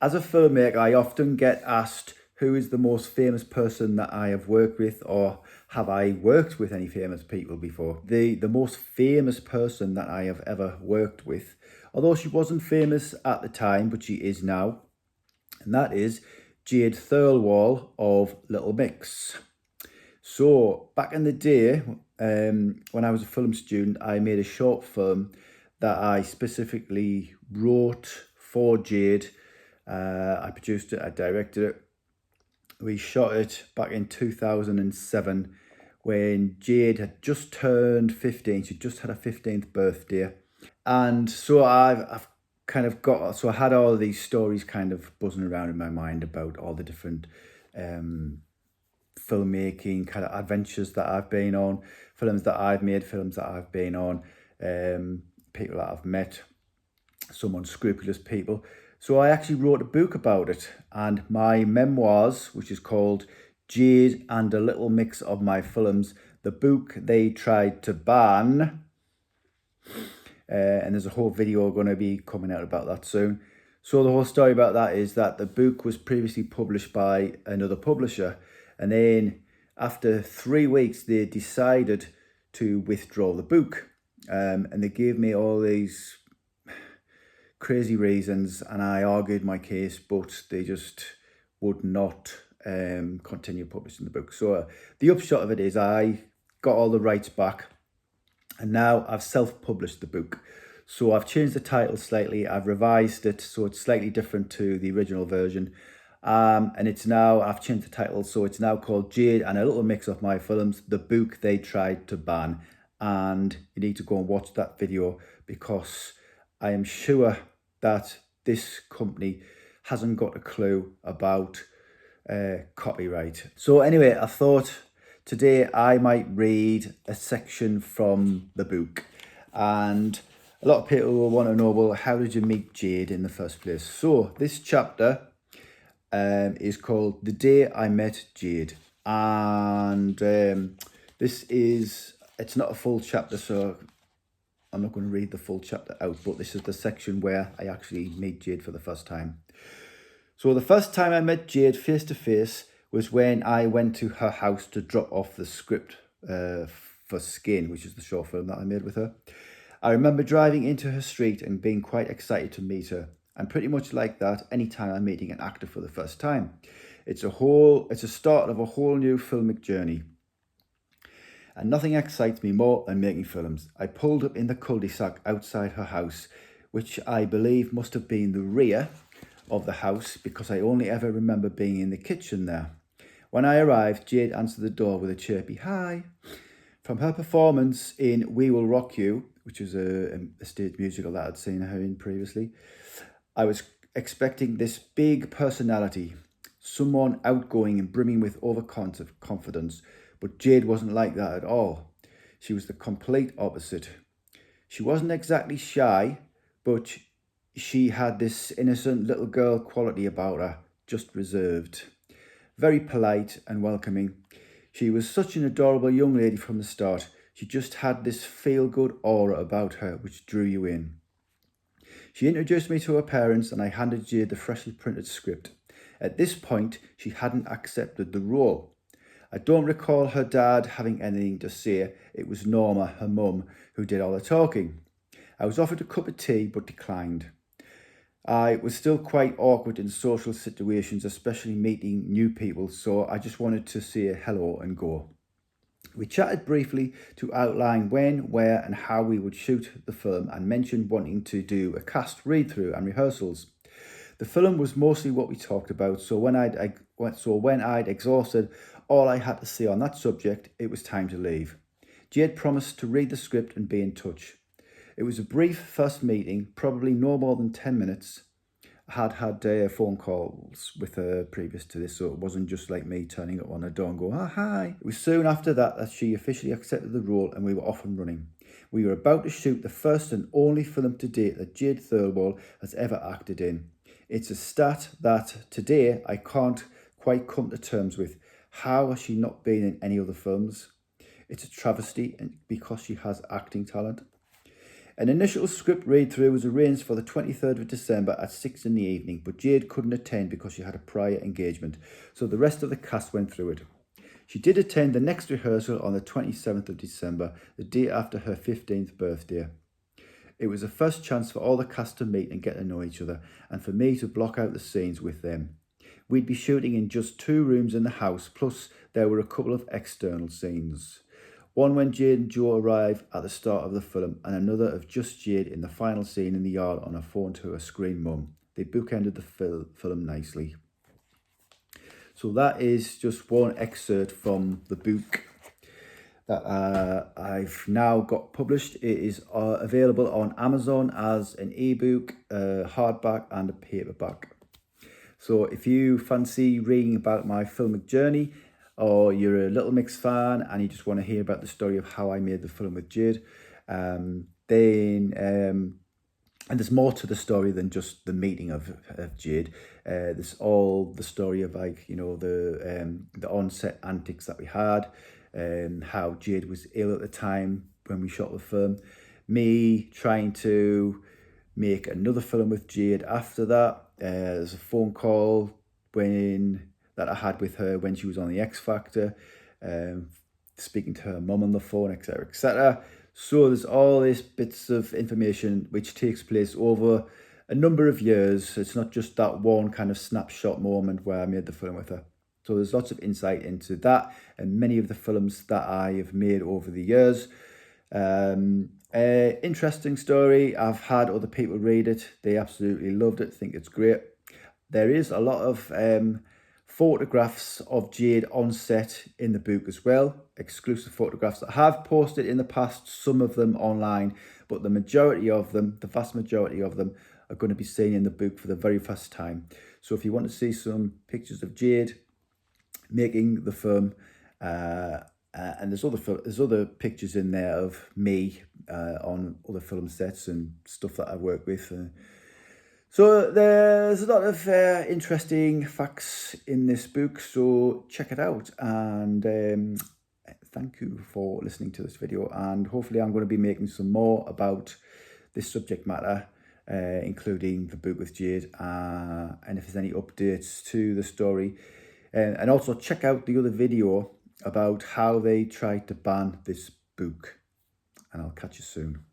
As a filmmaker, I often get asked who is the most famous person that I have worked with, or have I worked with any famous people before? The most famous person that I have ever worked with, although she wasn't famous at the time, but she is now, and that is Jade Thirlwall of Little Mix. So back in the day, when I was a film student, I made a short film that I specifically wrote for Jade. I produced it, I directed it. We shot it back in 2007 when Jade had just turned 15. She just had her 15th birthday. And so I've kind of got, so I had all these stories kind of buzzing around in my mind about all the different filmmaking kind of adventures that I've been on, films that I've made, films that I've been on, people that I've met, some unscrupulous people. So I actually wrote a book about it, and my memoirs, which is called Jade and a Little Mix of My Films, the book they tried to ban. And there's a whole video going to be coming out about that soon. So the whole story about that is that the book was previously published by another publisher, and then after 3 weeks they decided to withdraw the book, and they gave me all these crazy reasons, and I argued my case, but they just would not continue publishing the book. So the upshot of it is I got all the rights back, and now I've self-published the book. So I've changed the title slightly, I've revised it so it's slightly different to the original version. And it's now, I've changed the title, so it's now called Jade and a Little Mix of My Films, the book they tried to ban. And you need to go and watch that video, because I am sure that this company hasn't got a clue about copyright. So anyway, I thought today I might read a section from the book, and a lot of people will want to know, well, how did you meet Jade in the first place? So this chapter is called The Day I Met Jade, and it's not a full chapter, so I'm not going to read the full chapter out, but this is the section where I actually meet Jade for the first time. So the first time I met Jade face to face was when I went to her house to drop off the script for Skin, which is the short film that I made with her. I remember driving into her street and being quite excited to meet her. I'm pretty much like that anytime I'm meeting an actor for the first time. It's a start of a whole new filmic journey. And nothing excites me more than making films. I pulled up in the cul-de-sac outside her house, which I believe must have been the rear of the house, because I only ever remember being in the kitchen there. When I arrived, Jade answered the door with a chirpy hi. From her performance in We Will Rock You, which was a stage musical that I'd seen her in previously, I was expecting this big personality, someone outgoing and brimming with overconfidence, but Jade wasn't like that at all. She was the complete opposite. She wasn't exactly shy, but she had this innocent little girl quality about her, just reserved. Very polite and welcoming. She was such an adorable young lady from the start. She just had this feel-good aura about her which drew you in. She introduced me to her parents, and I handed Jade the freshly printed script. At this point, she hadn't accepted the role. I don't recall her dad having anything to say. It was Norma, her mum, who did all the talking. I was offered a cup of tea but declined. I was still quite awkward in social situations, especially meeting new people, so I just wanted to say hello and go. We chatted briefly to outline when, where and how we would shoot the film, and mentioned wanting to do a cast read-through and rehearsals. The film was mostly what we talked about, so when I'd exhausted all I had to say on that subject, it was time to leave. Jade promised to read the script and be in touch. It was a brief first meeting, probably no more than 10 minutes. I had phone calls with her previous to this, so it wasn't just like me turning up on her door and go, hi. It was soon after that she officially accepted the role, and we were off and running. We were about to shoot the first and only film to date that Jade Thirlwall has ever acted in. It's a stat that today I can't quite come to terms with. How has she not been in any other films? It's a travesty, and because she has acting talent. An initial script read-through was arranged for the 23rd of December at 6 in the evening, but Jade couldn't attend because she had a prior engagement, so the rest of the cast went through it. She did attend the next rehearsal on the 27th of December, the day after her 15th birthday. It was a first chance for all the cast to meet and get to know each other, and for me to block out the scenes with them. We'd be shooting in just 2 rooms in the house, plus there were a couple of external scenes. One when Jade and Joe arrive at the start of the film, and another of just Jade in the final scene in the yard on her phone to her scream mum. They bookended the film nicely. So that is just one excerpt from the book that I've now got published. It is available on Amazon as an ebook, a hardback and a paperback. So if you fancy reading about my filmic journey, or you're a Little Mix fan and you just want to hear about the story of how I made the film with Jade, and there's more to the story than just the meeting of Jade. There's all the story of, like, you know, the on-set antics that we had, how Jade was ill at the time when we shot the film, me trying to make another film with Jade after that. There's a phone call that I had with her when she was on the X Factor, speaking to her mum on the phone, etc., etc. So there's all these bits of information which takes place over a number of years. It's not just that one kind of snapshot moment where I made the film with her. So there's lots of insight into that and many of the films that I have made over the years. Interesting story. I've had other people read it. They absolutely loved it, think it's great. There is a lot of photographs of Jade on set in the book as well, exclusive photographs that I have posted in the past, some of them online, but the vast majority of them are going to be seen in the book for the very first time. So if you want to see some pictures of Jade making the film, and there's other pictures in there of me on other film sets and stuff that I work with. So there's a lot of interesting facts in this book, so check it out, and thank you for listening to this video, and hopefully I'm going to be making some more about this subject matter, including the book with Jade, and if there's any updates to the story, and also check out the other video about how they tried to ban this book, and I'll catch you soon.